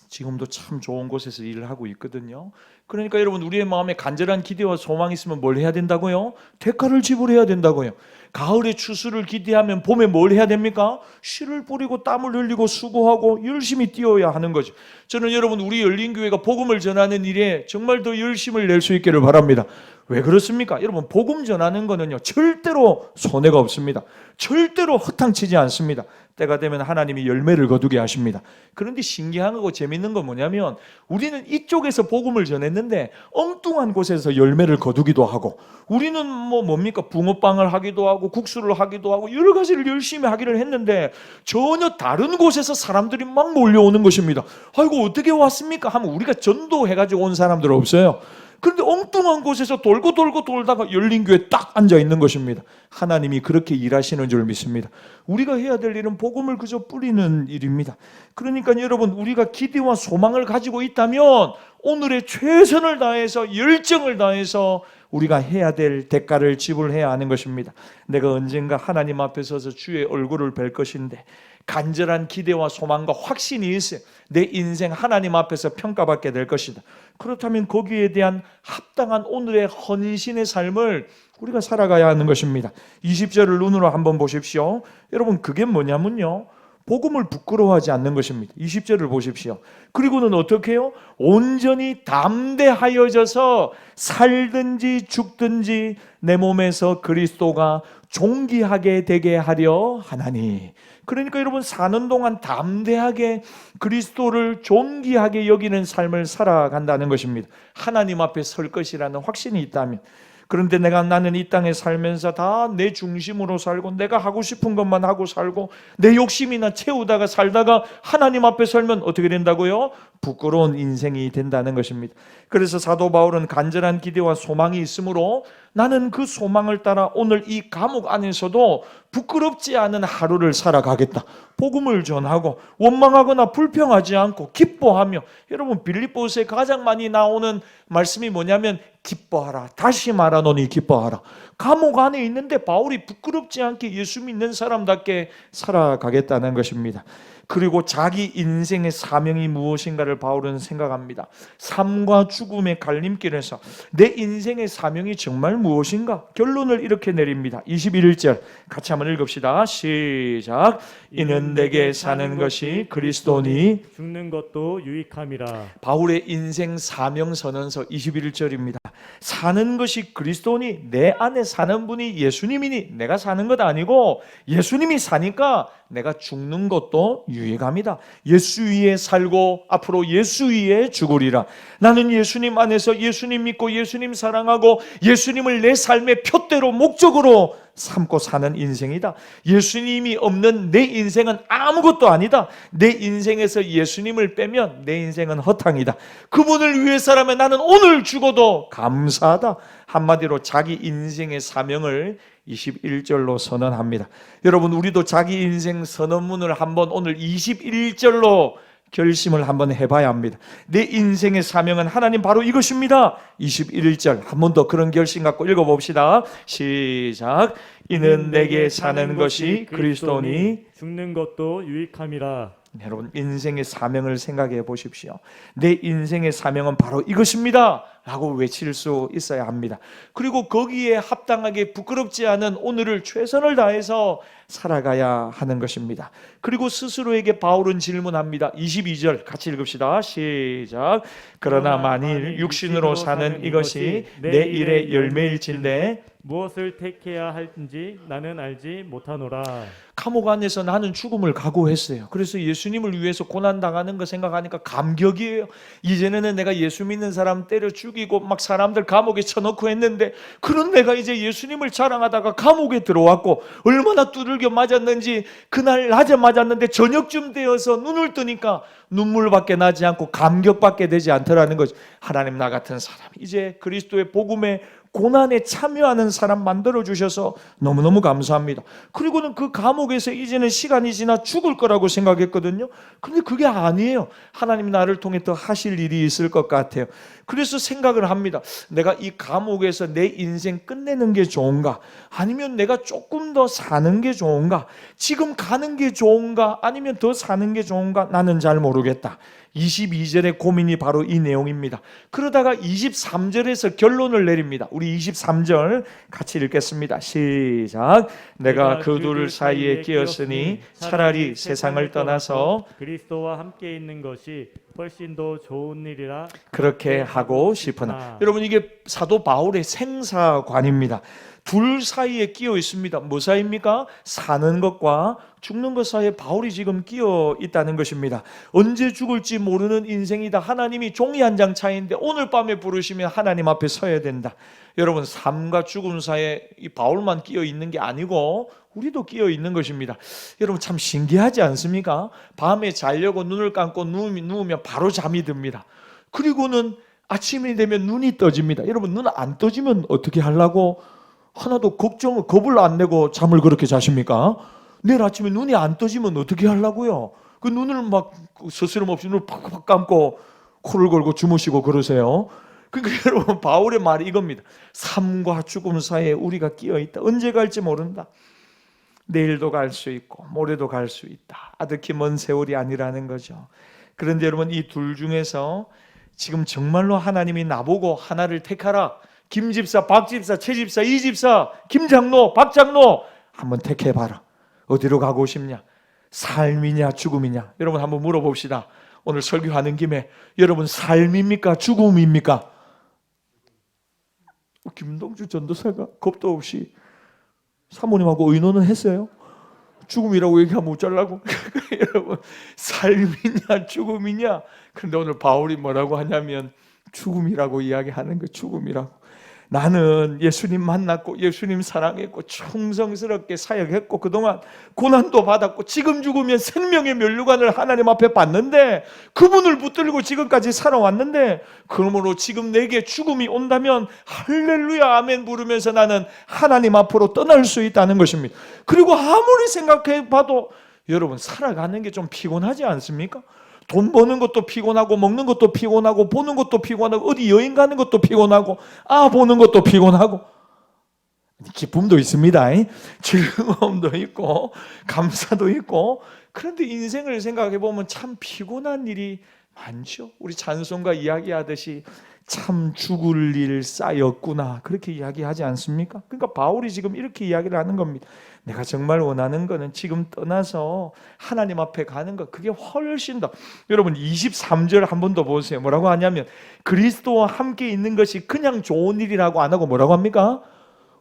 A: 지금도 참 좋은 곳에서 일을 하고 있거든요. 그러니까 여러분, 우리의 마음에 간절한 기대와 소망이 있으면 뭘 해야 된다고요? 대가를 지불해야 된다고요. 가을에 추수를 기대하면 봄에 뭘 해야 됩니까? 씨를 뿌리고 땀을 흘리고 수고하고 열심히 뛰어야 하는 거죠. 저는 여러분, 우리 열린교회가 복음을 전하는 일에 정말 더 열심을 낼 수 있기를 바랍니다. 왜 그렇습니까? 여러분, 복음 전하는 거는요, 절대로 손해가 없습니다. 절대로 허탕치지 않습니다. 때가 되면 하나님이 열매를 거두게 하십니다. 그런데 신기한 거고 재밌는 건 뭐냐면, 우리는 이쪽에서 복음을 전했는데 엉뚱한 곳에서 열매를 거두기도 하고, 우리는 뭡니까? 붕어빵을 하기도 하고 국수를 하기도 하고 여러 가지를 열심히 하기를 했는데 전혀 다른 곳에서 사람들이 막 몰려오는 것입니다. 아이고, 어떻게 왔습니까? 하면 우리가 전도해가지고 온 사람들 없어요. 그런데 엉뚱한 곳에서 돌고 돌다가 열린교회에 딱 앉아있는 것입니다. 하나님이 그렇게 일하시는 줄 믿습니다. 우리가 해야 될 일은 복음을 그저 뿌리는 일입니다. 그러니까 여러분, 우리가 기대와 소망을 가지고 있다면 오늘의 최선을 다해서 열정을 다해서 우리가 해야 될 대가를 지불해야 하는 것입니다. 내가 언젠가 하나님 앞에 서서 주의 얼굴을 뵐 것인데 간절한 기대와 소망과 확신이 있어요. 내 인생 하나님 앞에서 평가받게 될 것이다. 그렇다면 거기에 대한 합당한 오늘의 헌신의 삶을 우리가 살아가야 하는 것입니다. 20절을 눈으로 한번 보십시오. 여러분, 그게 뭐냐면요, 복음을 부끄러워하지 않는 것입니다. 20절을 보십시오. 그리고는 어떻게 해요? 온전히 담대하여져서 살든지 죽든지 내 몸에서 그리스도가 존귀하게 되게 하려 하나니. 그러니까 여러분, 사는 동안 담대하게 그리스도를 존귀하게 여기는 삶을 살아간다는 것입니다. 하나님 앞에 설 것이라는 확신이 있다면. 그런데 나는 이 땅에 살면서 다 내 중심으로 살고 내가 하고 싶은 것만 하고 살고 내 욕심이나 채우다가 살다가 하나님 앞에 설면 어떻게 된다고요? 부끄러운 인생이 된다는 것입니다. 그래서 사도 바울은 간절한 기대와 소망이 있으므로 나는 그 소망을 따라 오늘 이 감옥 안에서도 부끄럽지 않은 하루를 살아가겠다. 복음을 전하고 원망하거나 불평하지 않고 기뻐하며. 여러분, 빌립보서에 가장 많이 나오는 말씀이 뭐냐면 기뻐하라. 다시 말하노니 기뻐하라. 감옥 안에 있는데 바울이 부끄럽지 않게 예수 믿는 사람답게 살아가겠다는 것입니다. 그리고 자기 인생의 사명이 무엇인가를 바울은 생각합니다. 삶과 죽음의 갈림길에서 내 인생의 사명이 정말 무엇인가? 결론을 이렇게 내립니다. 21절 같이 한번 읽읍시다. 시작. 이는 내게 사는 것이 그리스도니
B: 죽는 것도 유익함이라.
A: 바울의 인생 사명 선언서 21절입니다. 사는 것이 그리스도니, 내 안에 사는 분이 예수님이니 내가 사는 것 아니고 예수님이 사니까 내가 죽는 것도 유익합니다. 예수 위에 살고 앞으로 예수 위에 죽으리라. 나는 예수님 안에서 예수님 믿고 예수님 사랑하고 예수님을 내 삶의 표대로 목적으로 삼고 사는 인생이다. 예수님이 없는 내 인생은 아무것도 아니다. 내 인생에서 예수님을 빼면 내 인생은 허탕이다. 그분을 위해서라면 나는 오늘 죽어도 감사하다. 한마디로 자기 인생의 사명을 21절로 선언합니다. 여러분, 우리도 자기 인생 선언문을 한번 오늘 21절로 결심을 한번 해봐야 합니다. 내 인생의 사명은 하나님 바로 이것입니다. 21절 한 번 더 그런 결심 갖고 읽어봅시다. 시작. 이는 내게 사는 것이 그리스도니
B: 죽는 것도 유익함이라.
A: 여러분, 인생의 사명을 생각해 보십시오. 내 인생의 사명은 바로 이것입니다 라고 외칠 수 있어야 합니다. 그리고 거기에 합당하게 부끄럽지 않은 오늘을 최선을 다해서 살아가야 하는 것입니다. 그리고 스스로에게 바울은 질문합니다. 22절 같이 읽읍시다. 시작. 그러나 만일 육신으로 사는 이것이 내 일의 열매일진데
B: 무엇을 택해야 할지 나는 알지 못하노라.
A: 감옥 안에서 나는 죽음을 각오했어요. 그래서 예수님을 위해서 고난당하는 거 생각하니까 감격이에요. 이제는 내가 예수 믿는 사람 때려 죽이고 막 사람들 감옥에 쳐넣고 했는데, 그런 내가 이제 예수님을 자랑하다가 감옥에 들어왔고 얼마나 두들겨 맞았는지, 그날 낮에 맞았는데 저녁쯤 되어서 눈을 뜨니까 눈물밖에 나지 않고 감격밖에 되지 않더라는 거죠. 하나님, 나 같은 사람 이제 그리스도의 복음에 고난에 참여하는 사람 만들어주셔서 너무너무 감사합니다. 그리고는 그 감옥에서 이제는 시간이 지나 죽을 거라고 생각했거든요. 근데 그게 아니에요. 하나님이 나를 통해 더 하실 일이 있을 것 같아요. 그래서 생각을 합니다. 내가 이 감옥에서 내 인생 끝내는 게 좋은가? 아니면 내가 조금 더 사는 게 좋은가? 지금 가는 게 좋은가? 아니면 더 사는 게 좋은가? 나는 잘 모르겠다. 22절의 고민이 바로 이 내용입니다. 그러다가 23절에서 결론을 내립니다. 우리 23절 같이 읽겠습니다. 시작. 내가 그 둘 사이에 끼었으니 차라리 세상을 떠나서
B: 그리스도와 함께 있는 것이 훨씬 더 좋은 일이라
A: 그렇게 하고 싶으나. 여러분, 이게 사도 바울의 생사관입니다. 둘 사이에 끼어 있습니다. 뭐 사이입니까? 사는 것과 죽는 것 사이에 바울이 지금 끼어 있다는 것입니다. 언제 죽을지 모르는 인생이다. 하나님이 종이 한 장 차이인데 오늘 밤에 부르시면 하나님 앞에 서야 된다. 여러분, 삶과 죽음 사이에 이 바울만 끼어 있는 게 아니고 우리도 끼어 있는 것입니다. 여러분, 참 신기하지 않습니까? 밤에 자려고 눈을 감고 누우면 바로 잠이 듭니다. 그리고는 아침이 되면 눈이 떠집니다. 여러분, 눈 안 떠지면 어떻게 하려고 하나도 겁을 안 내고 잠을 그렇게 자십니까? 내일 아침에 눈이 안 떠지면 어떻게 하려고요? 그 눈을 막 스스럼 없이 눈을 팍팍 감고 코를 걸고 주무시고 그러세요. 그러니까 여러분, 바울의 말이 이겁니다. 삶과 죽음 사이에 우리가 끼어 있다. 언제 갈지 모른다. 내일도 갈 수 있고 모레도 갈 수 있다. 아득히 먼 세월이 아니라는 거죠. 그런데 여러분, 이 둘 중에서 지금 정말로 하나님이 나보고 하나를 택하라. 김 집사, 박 집사, 최 집사, 이 집사, 김 장로, 박 장로 한번 택해봐라. 어디로 가고 싶냐? 삶이냐 죽음이냐? 여러분 한번 물어봅시다. 오늘 설교하는 김에 여러분, 삶입니까 죽음입니까? 김동주 전도사가 겁도 없이 사모님하고 의논은 했어요. 죽음이라고 얘기하면 어쩌려고? 여러분, 삶이냐 죽음이냐? 그런데 오늘 바울이 뭐라고 하냐면 죽음이라고 이야기하는 거예요. 죽음이라고. 나는 예수님 만났고 예수님 사랑했고 충성스럽게 사역했고 그동안 고난도 받았고 지금 죽으면 생명의 면류관을 하나님 앞에 받는데 그분을 붙들고 지금까지 살아왔는데, 그러므로 지금 내게 죽음이 온다면 할렐루야 아멘 부르면서 나는 하나님 앞으로 떠날 수 있다는 것입니다. 그리고 아무리 생각해 봐도 여러분, 살아가는 게 좀 피곤하지 않습니까? 돈 버는 것도 피곤하고 먹는 것도 피곤하고 보는 것도 피곤하고 어디 여행 가는 것도 피곤하고 보는 것도 피곤하고, 기쁨도 있습니다. 즐거움도 있고 감사도 있고. 그런데 인생을 생각해 보면 참 피곤한 일이 많죠. 우리 찬송가 이야기하듯이 참 죽을 일 쌓였구나, 그렇게 이야기하지 않습니까? 그러니까 바울이 지금 이렇게 이야기를 하는 겁니다. 내가 정말 원하는 거는 지금 떠나서 하나님 앞에 가는 것, 그게 훨씬 더. 여러분 23절 한 번 더 보세요. 뭐라고 하냐면 그리스도와 함께 있는 것이 그냥 좋은 일이라고 안 하고 뭐라고 합니까?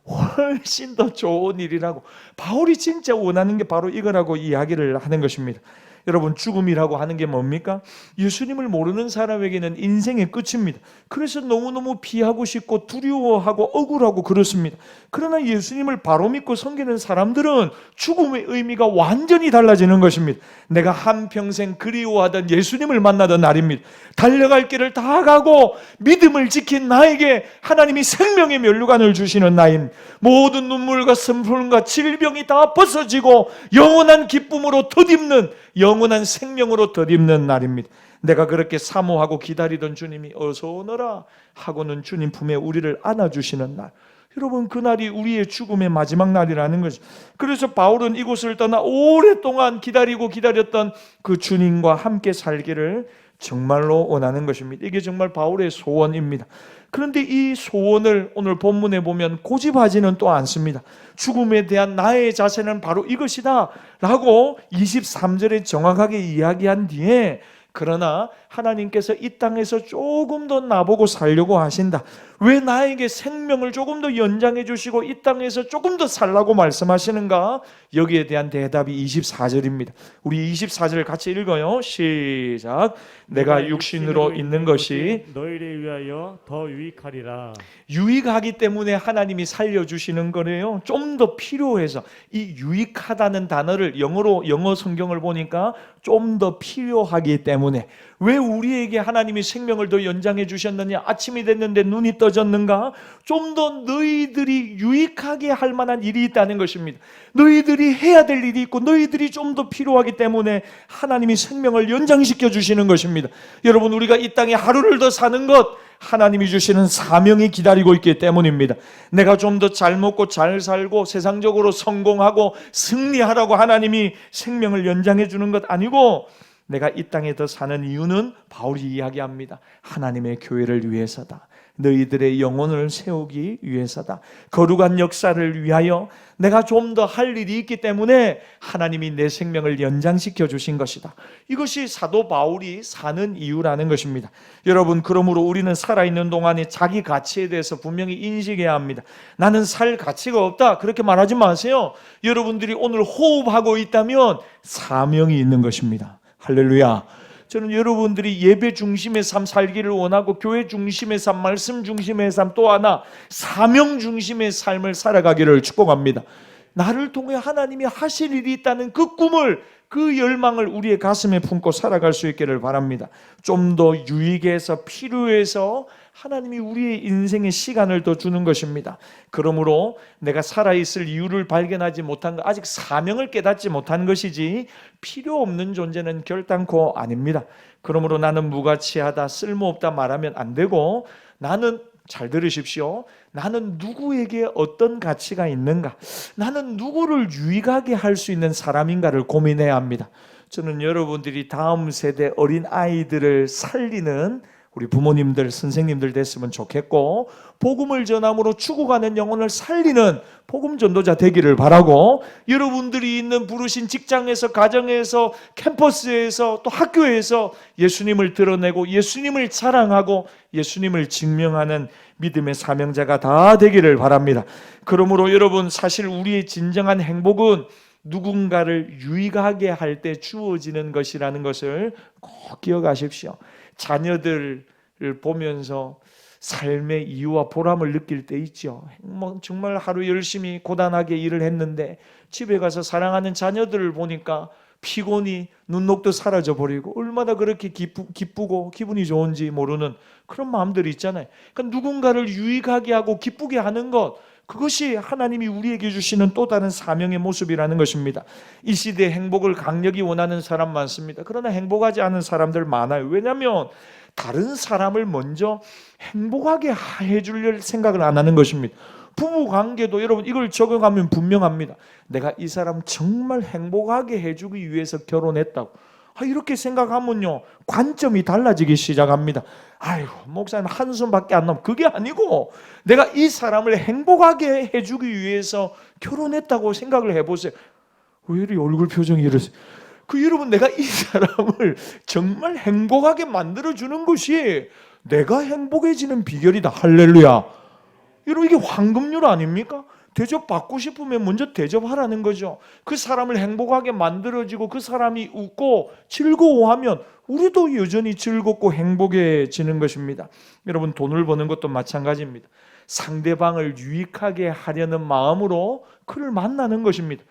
A: 훨씬 더 좋은 일이라고. 바울이 진짜 원하는 게 바로 이거라고 이야기를 하는 것입니다. 여러분, 죽음이라고 하는 게 뭡니까? 예수님을 모르는 사람에게는 인생의 끝입니다. 그래서 너무너무 피하고 싶고 두려워하고 억울하고 그렇습니다. 그러나 예수님을 바로 믿고 섬기는 사람들은 죽음의 의미가 완전히 달라지는 것입니다. 내가 한평생 그리워하던 예수님을 만나던 날입니다. 달려갈 길을 다 가고 믿음을 지킨 나에게 하나님이 생명의 면류관을 주시는 날입니다. 모든 눈물과 슬픔과 질병이 다 벗어지고 영원한 기쁨으로 덧입는, 영원한 생명으로 덧입는 날입니다. 내가 그렇게 사모하고 기다리던 주님이 어서 오너라 하고는 주님 품에 우리를 안아주시는 날. 여러분, 그날이 우리의 죽음의 마지막 날이라는 거죠. 그래서 바울은 이곳을 떠나 오랫동안 기다리고 기다렸던 그 주님과 함께 살기를 정말로 원하는 것입니다. 이게 정말 바울의 소원입니다. 그런데 이 소원을 오늘 본문에 보면 고집하지는 또 않습니다. 죽음에 대한 나의 자세는 바로 이것이다 라고 23절에 정확하게 이야기한 뒤에, 그러나 하나님께서 이 땅에서 조금 더 나보고 살려고 하신다. 왜 나에게 생명을 조금 더 연장해 주시고 이 땅에서 조금 더 살라고 말씀하시는가? 여기에 대한 대답이 24절입니다. 우리 24절 같이 읽어요. 시작. 내가 육신으로 있는 것이
B: 너희를 위하여 더 유익하리라.
A: 유익하기 때문에 하나님이 살려주시는 거래요. 좀 더 필요해서. 이 유익하다는 단어를 영어 성경을 보니까 좀 더 필요하기 때문에. 왜 우리에게 하나님이 생명을 더 연장해 주셨느냐? 아침이 됐는데 눈이 떠졌는가? 좀 더 너희들이 유익하게 할 만한 일이 있다는 것입니다. 너희들이 해야 될 일이 있고 너희들이 좀 더 필요하기 때문에 하나님이 생명을 연장시켜 주시는 것입니다. 여러분, 우리가 이 땅에 하루를 더 사는 것, 하나님이 주시는 사명이 기다리고 있기 때문입니다. 내가 좀 더 잘 먹고 잘 살고 세상적으로 성공하고 승리하라고 하나님이 생명을 연장해 주는 것 아니고, 내가 이 땅에 더 사는 이유는 바울이 이야기합니다. 하나님의 교회를 위해서다. 너희들의 영혼을 세우기 위해서다. 거룩한 역사를 위하여 내가 좀 더 할 일이 있기 때문에 하나님이 내 생명을 연장시켜 주신 것이다. 이것이 사도 바울이 사는 이유라는 것입니다. 여러분, 그러므로 우리는 살아있는 동안에 자기 가치에 대해서 분명히 인식해야 합니다. 나는 살 가치가 없다, 그렇게 말하지 마세요. 여러분들이 오늘 호흡하고 있다면 사명이 있는 것입니다. 할렐루야. 저는 여러분들이 예배 중심의 삶 살기를 원하고 교회 중심의 삶, 말씀 중심의 삶, 또 하나 사명 중심의 삶을 살아가기를 축복합니다. 나를 통해 하나님이 하실 일이 있다는 그 꿈을, 그 열망을 우리의 가슴에 품고 살아갈 수 있기를 바랍니다. 좀 더 유익해서 필요해서 하나님이 우리의 인생에 시간을 더 주는 것입니다. 그러므로 내가 살아있을 이유를 발견하지 못한 것, 아직 사명을 깨닫지 못한 것이지 필요 없는 존재는 결단코 아닙니다. 그러므로 나는 무가치하다, 쓸모없다 말하면 안 되고, 나는 잘 들으십시오. 나는 누구에게 어떤 가치가 있는가? 나는 누구를 유익하게 할 수 있는 사람인가를 고민해야 합니다. 저는 여러분들이 다음 세대 어린 아이들을 살리는 우리 부모님들, 선생님들 됐으면 좋겠고, 복음을 전함으로 죽어가는 영혼을 살리는 복음 전도자 되기를 바라고, 여러분들이 있는 부르신 직장에서, 가정에서, 캠퍼스에서, 또 학교에서 예수님을 드러내고 예수님을 자랑하고 예수님을 증명하는 믿음의 사명자가 다 되기를 바랍니다. 그러므로 여러분, 사실 우리의 진정한 행복은 누군가를 유익하게 할 때 주어지는 것이라는 것을 꼭 기억하십시오. 자녀들을 보면서 삶의 이유와 보람을 느낄 때 있죠. 정말 하루 열심히 고단하게 일을 했는데 집에 가서 사랑하는 자녀들을 보니까 피곤이 눈녹도 사라져 버리고 얼마나 그렇게 기쁘고 기분이 좋은지 모르는 그런 마음들이 있잖아요. 그러니까 누군가를 유익하게 하고 기쁘게 하는 것, 그것이 하나님이 우리에게 주시는 또 다른 사명의 모습이라는 것입니다. 이 시대의 행복을 강력히 원하는 사람 많습니다. 그러나 행복하지 않은 사람들 많아요. 왜냐하면 다른 사람을 먼저 행복하게 해줄 생각을 안 하는 것입니다. 부부 관계도 여러분 이걸 적용하면 분명합니다. 내가 이 사람 정말 행복하게 해주기 위해서 결혼했다고 이렇게 생각하면요, 관점이 달라지기 시작합니다. 아이고, 목사님 한숨밖에 안 나면 그게 아니고 내가 이 사람을 행복하게 해주기 위해서 결혼했다고 생각을 해보세요. 왜 이리 얼굴 표정이 이러세요? 여러분, 내가 이 사람을 정말 행복하게 만들어주는 것이 내가 행복해지는 비결이다. 할렐루야. 여러분, 이게 황금률 아닙니까? 대접받고 싶으면 먼저 대접하라는 거죠. 그 사람을 행복하게 만들어지고 그 사람이 웃고 즐거워하면 우리도 여전히 즐겁고 행복해지는 것입니다. 여러분, 돈을 버는 것도 마찬가지입니다. 상대방을 유익하게 하려는 마음으로 그를 만나는 것입니다.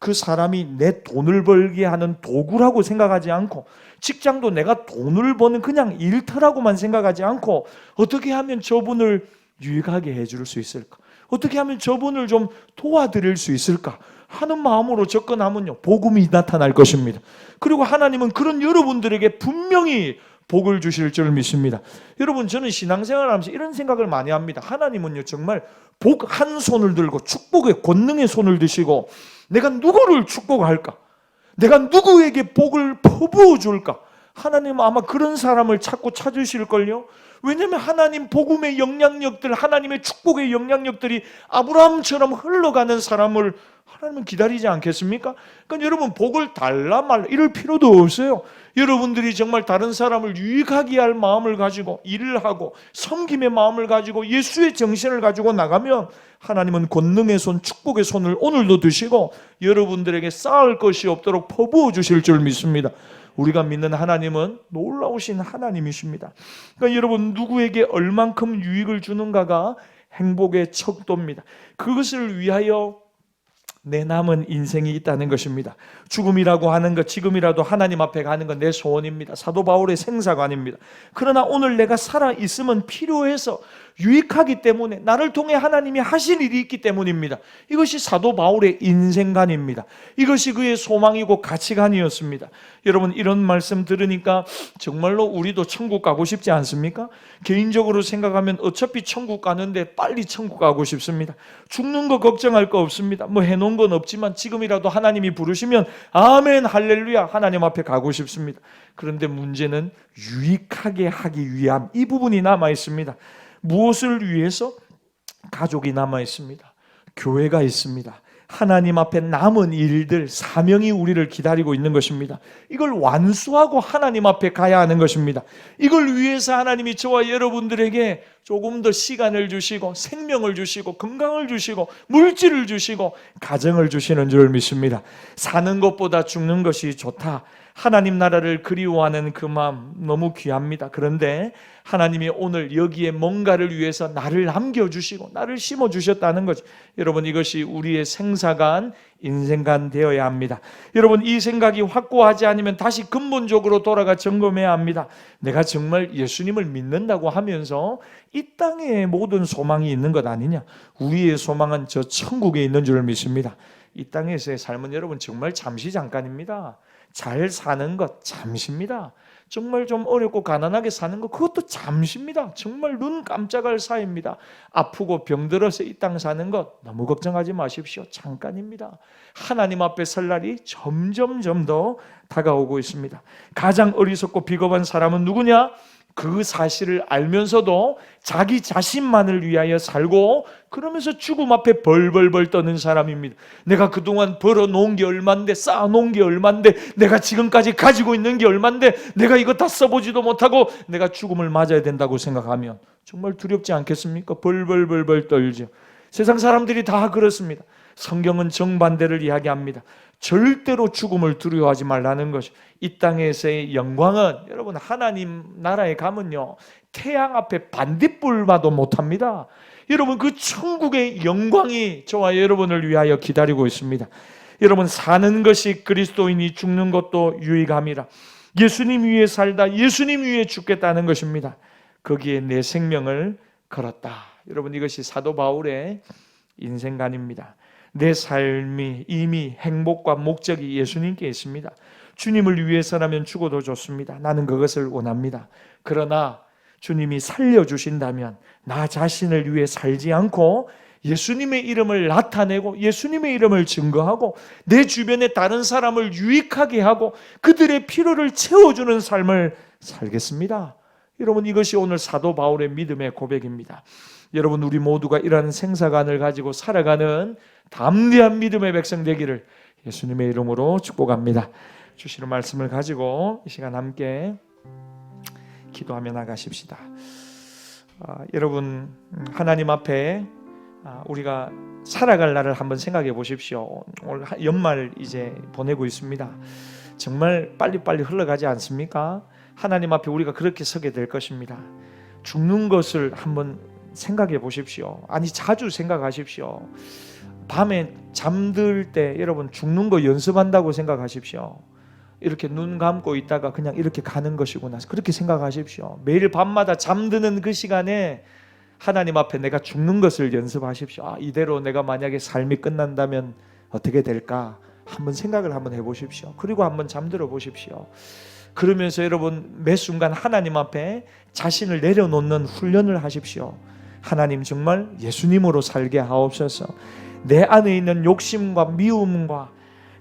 A: 그 사람이 내 돈을 벌게 하는 도구라고 생각하지 않고, 직장도 내가 돈을 버는 그냥 일터라고만 생각하지 않고, 어떻게 하면 저분을 유익하게 해줄 수 있을까? 어떻게 하면 저분을 좀 도와드릴 수 있을까 하는 마음으로 접근하면요, 복음이 나타날 것입니다. 그리고 하나님은 그런 여러분들에게 분명히 복을 주실 줄 믿습니다. 여러분, 저는 신앙생활을 하면서 이런 생각을 많이 합니다. 하나님은요, 정말 복 한 손을 들고 축복의 권능의 손을 드시고 내가 누구를 축복할까? 내가 누구에게 복을 퍼부어 줄까? 하나님은 아마 그런 사람을 찾고 찾으실걸요. 왜냐하면 하나님 복음의 영향력들, 하나님의 축복의 영향력들이 아브라함처럼 흘러가는 사람을 하나님은 기다리지 않겠습니까? 그러니까 여러분, 복을 달라 말라 이럴 필요도 없어요. 여러분들이 정말 다른 사람을 유익하게 할 마음을 가지고 일을 하고 섬김의 마음을 가지고 예수의 정신을 가지고 나가면 하나님은 권능의 손, 축복의 손을 오늘도 드시고 여러분들에게 쌓을 것이 없도록 퍼부어 주실 줄 믿습니다. 우리가 믿는 하나님은 놀라우신 하나님이십니다. 그러니까 여러분, 누구에게 얼만큼 유익을 주는가가 행복의 척도입니다. 그것을 위하여 내 남은 인생이 있다는 것입니다. 죽음이라고 하는 것, 지금이라도 하나님 앞에 가는 건 내 소원입니다. 사도 바울의 생사관입니다. 그러나 오늘 내가 살아있으면 필요해서 유익하기 때문에 나를 통해 하나님이 하실 일이 있기 때문입니다. 이것이 사도 바울의 인생관입니다. 이것이 그의 소망이고 가치관이었습니다. 여러분, 이런 말씀 들으니까 정말로 우리도 천국 가고 싶지 않습니까? 개인적으로 생각하면 어차피 천국 가는데 빨리 천국 가고 싶습니다. 죽는 거 걱정할 거 없습니다. 뭐 해놓은 건 없지만 지금이라도 하나님이 부르시면 아멘 할렐루야 하나님 앞에 가고 싶습니다. 그런데 문제는 유익하게 하기 위함, 이 부분이 남아 있습니다. 무엇을 위해서? 가족이 남아 있습니다. 교회가 있습니다. 하나님 앞에 남은 일들, 사명이 우리를 기다리고 있는 것입니다. 이걸 완수하고 하나님 앞에 가야 하는 것입니다. 이걸 위해서 하나님이 저와 여러분들에게 조금 더 시간을 주시고 생명을 주시고 건강을 주시고 물질을 주시고 가정을 주시는 줄 믿습니다. 사는 것보다 죽는 것이 좋다. 하나님 나라를 그리워하는 그 마음 너무 귀합니다. 그런데 하나님이 오늘 여기에 뭔가를 위해서 나를 남겨주시고 나를 심어주셨다는 거죠. 여러분, 이것이 우리의 생사관, 인생관 되어야 합니다. 여러분, 이 생각이 확고하지 않으면 다시 근본적으로 돌아가 점검해야 합니다. 내가 정말 예수님을 믿는다고 하면서 이 땅에 모든 소망이 있는 것 아니냐? 우리의 소망은 저 천국에 있는 줄 믿습니다. 이 땅에서의 삶은 여러분 정말 잠시 잠깐입니다. 잘 사는 것 잠시입니다. 정말 좀 어렵고 가난하게 사는 것, 그것도 잠시입니다. 정말 눈 깜짝할 사이입니다. 아프고 병들어서 이 땅 사는 것 너무 걱정하지 마십시오. 잠깐입니다. 하나님 앞에 설 날이 점점 더 다가오고 있습니다. 가장 어리석고 비겁한 사람은 누구냐? 그 사실을 알면서도 자기 자신만을 위하여 살고 그러면서 죽음 앞에 벌벌벌 떠는 사람입니다. 내가 그동안 벌어놓은 게 얼만데, 쌓아놓은 게 얼만데, 내가 지금까지 가지고 있는 게 얼만데 내가 이거 다 써보지도 못하고 내가 죽음을 맞아야 된다고 생각하면 정말 두렵지 않겠습니까? 벌벌벌벌 떨죠. 세상 사람들이 다 그렇습니다. 성경은 정반대를 이야기합니다. 절대로 죽음을 두려워하지 말라는 것이, 이 땅에서의 영광은 여러분 하나님 나라에 가면요 태양 앞에 반딧불 봐도 못합니다. 여러분 그 천국의 영광이 저와 여러분을 위하여 기다리고 있습니다. 여러분 사는 것이 그리스도인이 죽는 것도 유익함이라. 예수님 위에 살다 예수님 위에 죽겠다는 것입니다. 거기에 내 생명을 걸었다. 여러분 이것이 사도 바울의 인생관입니다. 내 삶이 이미 행복과 목적이 예수님께 있습니다. 주님을 위해서라면 죽어도 좋습니다. 나는 그것을 원합니다. 그러나 주님이 살려주신다면 나 자신을 위해 살지 않고 예수님의 이름을 나타내고 예수님의 이름을 증거하고 내 주변에 다른 사람을 유익하게 하고 그들의 필요를 채워주는 삶을 살겠습니다. 여러분 이것이 오늘 사도 바울의 믿음의 고백입니다. 여러분 우리 모두가 이러한 생사관을 가지고 살아가는 담대한 믿음의 백성 되기를 예수님의 이름으로 축복합니다. 주시는 말씀을 가지고 이 시간 함께 기도하며 나가십시다. 여러분 하나님 앞에 우리가 살아갈 날을 한번 생각해 보십시오. 오늘 연말 이제 보내고 있습니다. 정말 빨리빨리 흘러가지 않습니까? 하나님 앞에 우리가 그렇게 서게 될 것입니다. 죽는 것을 한번 생각해 보십시오. 아니 자주 생각하십시오. 밤에 잠들 때 여러분 죽는 거 연습한다고 생각하십시오. 이렇게 눈 감고 있다가 그냥 이렇게 가는 것이구나 그렇게 생각하십시오. 매일 밤마다 잠드는 그 시간에 하나님 앞에 내가 죽는 것을 연습하십시오. 이대로 내가 만약에 삶이 끝난다면 어떻게 될까 한번 생각을 한번 해보십시오. 그리고 한번 잠들어 보십시오. 그러면서 여러분 매 순간 하나님 앞에 자신을 내려놓는 훈련을 하십시오. 하나님 정말 예수님으로 살게 하옵소서. 내 안에 있는 욕심과 미움과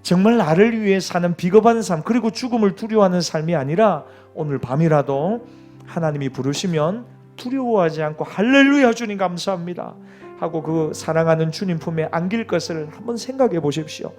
A: 정말 나를 위해 사는 비겁한 삶 그리고 죽음을 두려워하는 삶이 아니라 오늘 밤이라도 하나님이 부르시면 두려워하지 않고 할렐루야 주님 감사합니다 하고 그 사랑하는 주님 품에 안길 것을 한번 생각해 보십시오.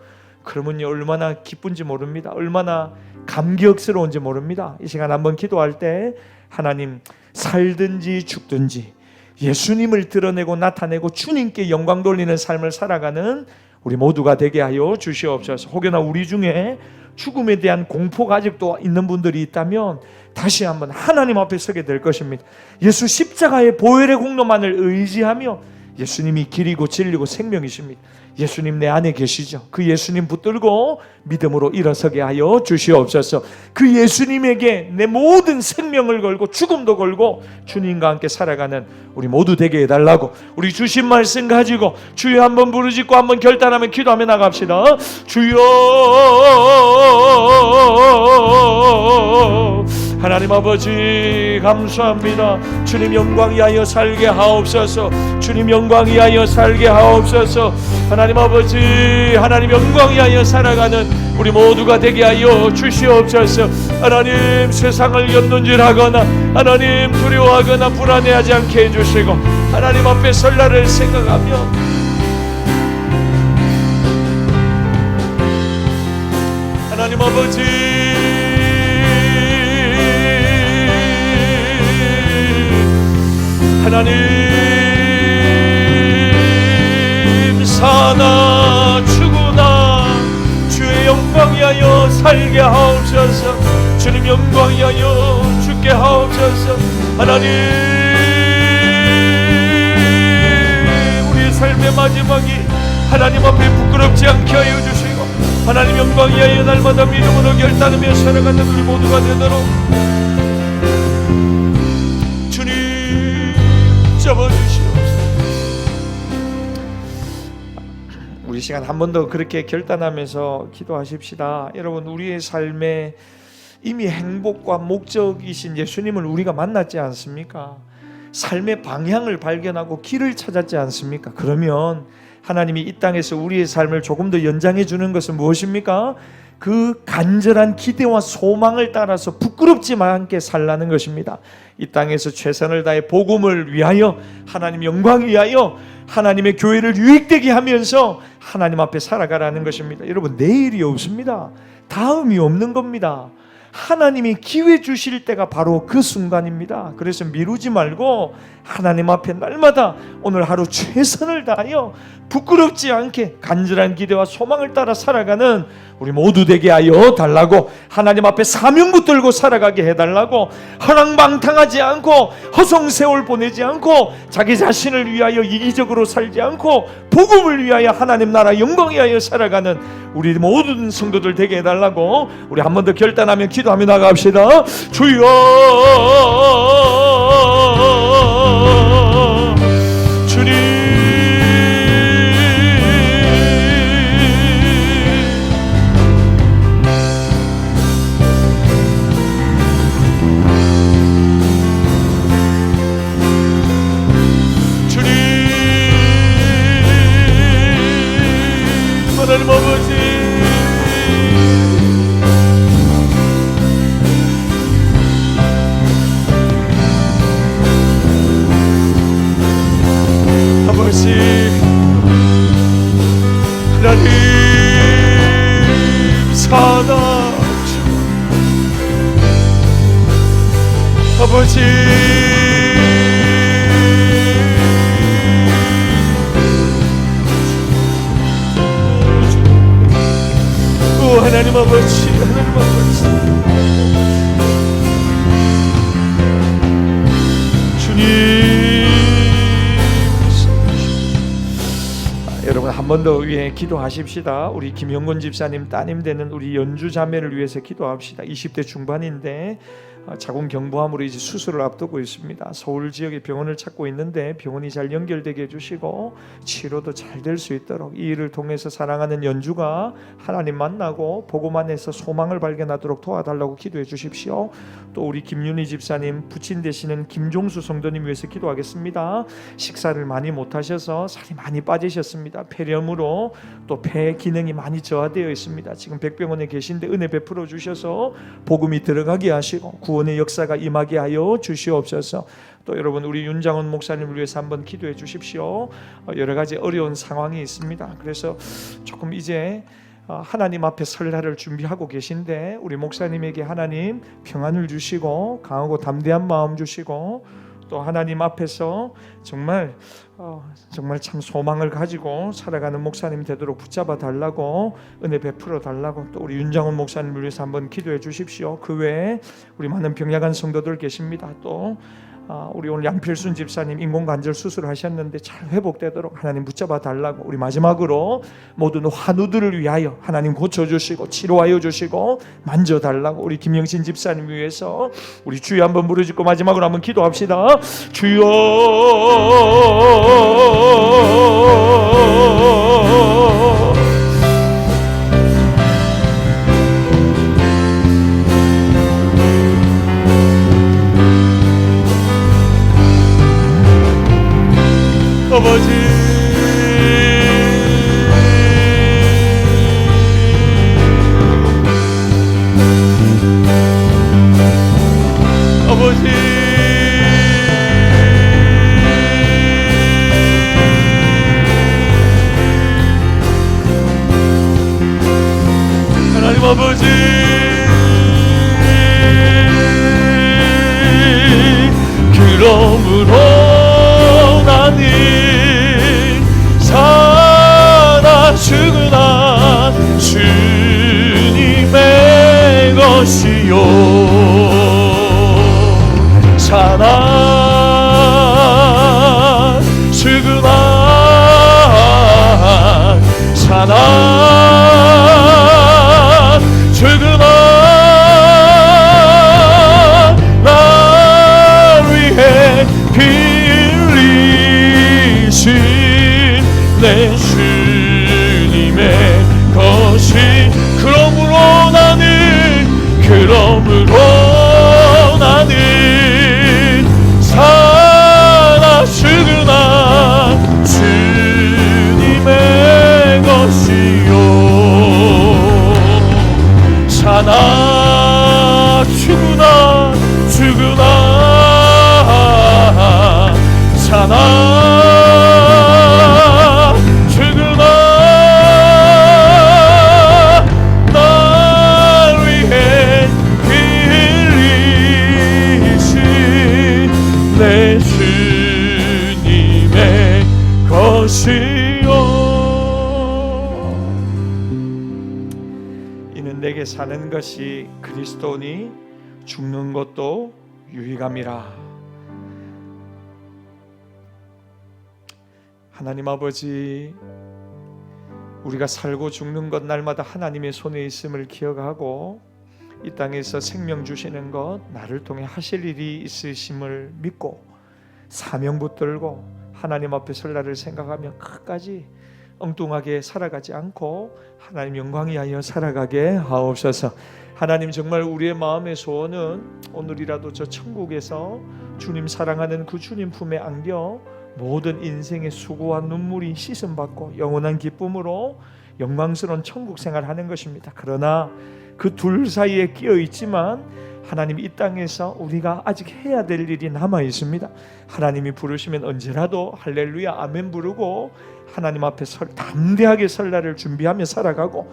A: 그러면요 얼마나 기쁜지 모릅니다. 얼마나 감격스러운지 모릅니다. 이 시간 한번 기도할 때 하나님 살든지 죽든지 예수님을 드러내고 나타내고 주님께 영광 돌리는 삶을 살아가는 우리 모두가 되게 하여 주시옵소서. 혹여나 우리 중에 죽음에 대한 공포가 아직도 있는 분들이 있다면 다시 한번 하나님 앞에 서게 될 것입니다. 예수 십자가의 보혈의 공로만을 의지하며 예수님이 길이고 진리고 생명이십니다. 예수님 내 안에 계시죠. 그 예수님 붙들고 믿음으로 일어서게 하여 주시옵소서. 그 예수님에게 내 모든 생명을 걸고 죽음도 걸고 주님과 함께 살아가는 우리 모두 되게 해달라고 우리 주신 말씀 가지고 주여 한번 부르짖고 한번 결단하면 기도하며 나갑시다. 주여 하나님 아버지 감사합니다. 주님 영광 위하여 살게 하옵소서. 주님 영광 위하여 살게 하옵소서. 하나님 아버지 하나님 영광 위하여 살아가는 우리 모두가 되게 하여 주시옵소서. 하나님 세상을 연눈질하거나 하나님 두려워하거나 불안해하지 않게 해주시고 하나님 앞에 설 날을 생각하며 하나님 아버지 하나님 사나 죽으나 주의 영광 위하여 살게 하옵소서. 주님 영광 위하여 죽게 하옵소서. 하나님 우리 삶의 마지막이 하나님 앞에 부끄럽지 않게 하여 주시고 하나님 영광 위하여 날마다 믿음으로 결단하며 살아가는 우리 모두가 되도록 잡아주시옵소서. 우리 시간 한 번 더 그렇게 결단하면서 기도하십시다. 여러분 우리의 삶에 이미 행복과 목적이신 예수님을 우리가 만났지 않습니까? 삶의 방향을 발견하고 길을 찾았지 않습니까? 그러면 하나님이 이 땅에서 우리의 삶을 조금 더 연장해 주는 것은 무엇입니까? 그 간절한 기대와 소망을 따라서 부끄럽지 않게 살라는 것입니다. 이 땅에서 최선을 다해 복음을 위하여, 하나님 영광 위하여 하나님의 교회를 유익되게 하면서 하나님 앞에 살아가라는 것입니다. 여러분, 내일이 없습니다. 다음이 없는 겁니다. 하나님이 기회 주실 때가 바로 그 순간입니다. 그래서 미루지 말고 하나님 앞에 날마다 오늘 하루 최선을 다하여 부끄럽지 않게 간절한 기대와 소망을 따라 살아가는 우리 모두 되게 하여 달라고, 하나님 앞에 사명 붙들고 살아가게 해달라고, 허랑방탕하지 않고 허송세월 보내지 않고 자기 자신을 위하여 이기적으로 살지 않고 복음을 위하여 하나님 나라 영광 위하여 살아가는 우리 모든 성도들 되게 해달라고, 우리 한 번 더 결단하며 기도하며 나갑시다. 주여, 주님, 하나님 아버지, 하나님 사랑주 아버지, 하나님 아버지, 하나님 아버지, 주님, 여러분 한 번 더 위해 기도하십시다. 우리 김형곤 집사님 따님 되는 우리 연주 자매를 위해서 기도합시다. 20대 중반인데 자궁경부암으로 이제 수술을 앞두고 있습니다. 서울 지역에 병원을 찾고 있는데 병원이 잘 연결되게 해주시고 치료도 잘 될 수 있도록, 이 일을 통해서 사랑하는 연주가 하나님 만나고 복음 안에서 소망을 발견하도록 도와달라고 기도해 주십시오. 또 우리 김윤희 집사님 부친 되시는 김종수 성도님 위해서 기도하겠습니다. 식사를 많이 못하셔서 살이 많이 빠지셨습니다. 폐렴으로 또 폐 기능이 많이 저하되어 있습니다. 지금 백병원에 계신데 은혜 베풀어 주셔서 복음이 들어가게 하시고 구원의 역사가 임하게 하여 주시옵소서. 또 여러분, 우리 윤장원 목사님을 위해서 한번 기도해 주십시오. 여러 가지 어려운 상황이 있습니다. 그래서 조금 이제 하나님 앞에 설 날을 준비하고 계신데 우리 목사님에게 하나님 평안을 주시고 강하고 담대한 마음 주시고, 또 하나님 앞에서 정말 참 소망을 가지고 살아가는 목사님 되도록 붙잡아 달라고, 은혜 베풀어 달라고, 또 우리 윤장원 목사님을 위해서 한번 기도해 주십시오. 그 외에 우리 많은 병약한 성도들 계십니다. 또 우리 오늘 양필순 집사님 인공관절 수술하셨는데 잘 회복되도록 하나님 붙잡아 달라고, 우리 마지막으로 모든 환우들을 위하여 하나님 고쳐주시고 치료하여 주시고 만져달라고, 우리 김영신 집사님 위해서 우리 주여 한번 부르짖고 마지막으로 한번 기도합시다. 주여, 아버지, 아버지, 하나님 아버지, 그러므로 나는 살아 죽으나 주님의 것이요, 살아 죽으나 살아 죽으나 나 위해 빌리신 내 주님의 것이, 그러므로 나는 몸으로 나는 살아 죽으나 주님의 것이요 사나 죽으나 사나 죽으나 날 위해 빌리신 내 주님의 것이요 이는 내게 사는 것이 그리스도니 죽는 것도 유익함이라. 하나님 아버지, 우리가 살고 죽는 것 날마다 하나님의 손에 있음을 기억하고 이 땅에서 생명 주시는 것 나를 통해 하실 일이 있으심을 믿고 사명 붙들고 하나님 앞에 설 날을 생각하며 끝까지 엉뚱하게 살아가지 않고 하나님 영광 위하여 살아가게 하옵소서. 하나님, 정말 우리의 마음의 소원은 오늘이라도 저 천국에서 주님 사랑하는 그 주님 품에 안겨 모든 인생의 수고와 눈물이 씻음받고 영원한 기쁨으로 영광스러운 천국 생활하는 것입니다. 그러나 그 둘 사이에 끼어 있지만 하나님, 이 땅에서 우리가 아직 해야 될 일이 남아 있습니다. 하나님이 부르시면 언제라도 할렐루야 아멘 부르고 하나님 앞에 담대하게 설 날을 준비하며 살아가고,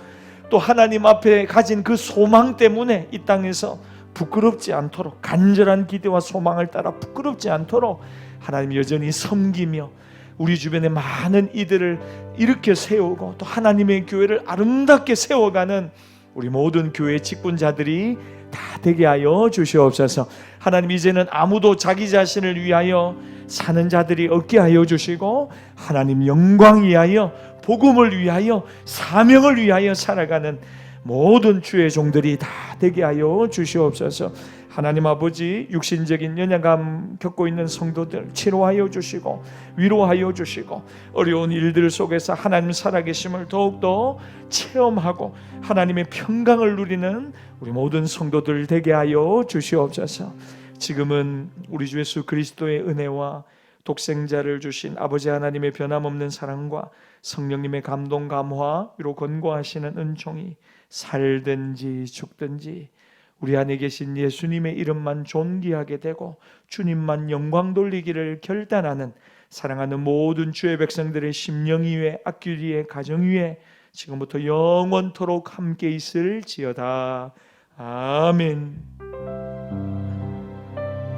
A: 또 하나님 앞에 가진 그 소망 때문에 이 땅에서 부끄럽지 않도록, 간절한 기대와 소망을 따라 부끄럽지 않도록 하나님 여전히 섬기며 우리 주변에 많은 이들을 일으켜 세우고 또 하나님의 교회를 아름답게 세워가는 우리 모든 교회 직분자들이 다 되게 하여 주시옵소서. 하나님, 이제는 아무도 자기 자신을 위하여 사는 자들이 없게 하여 주시고 하나님 영광 위하여, 복음을 위하여, 사명을 위하여 살아가는 모든 주의 종들이 다 되게 하여 주시옵소서. 하나님 아버지, 육신적인 연약함 겪고 있는 성도들 치료하여 주시고 위로하여 주시고 어려운 일들 속에서 하나님 살아계심을 더욱더 체험하고 하나님의 평강을 누리는 우리 모든 성도들 되게 하여 주시옵소서. 지금은 우리 주 예수 그리스도의 은혜와 독생자를 주신 아버지 하나님의 변함없는 사랑과 성령님의 감동 감화 위로 권고하시는 은총이 살든지 죽든지 우리 안에 계신 예수님의 이름만 존귀하게 되고 주님만 영광 돌리기를 결단하는 사랑하는 모든 주의 백성들의 심령 위에, 악길 위에, 가정 위에 지금부터 영원토록 함께 있을지어다. 아멘.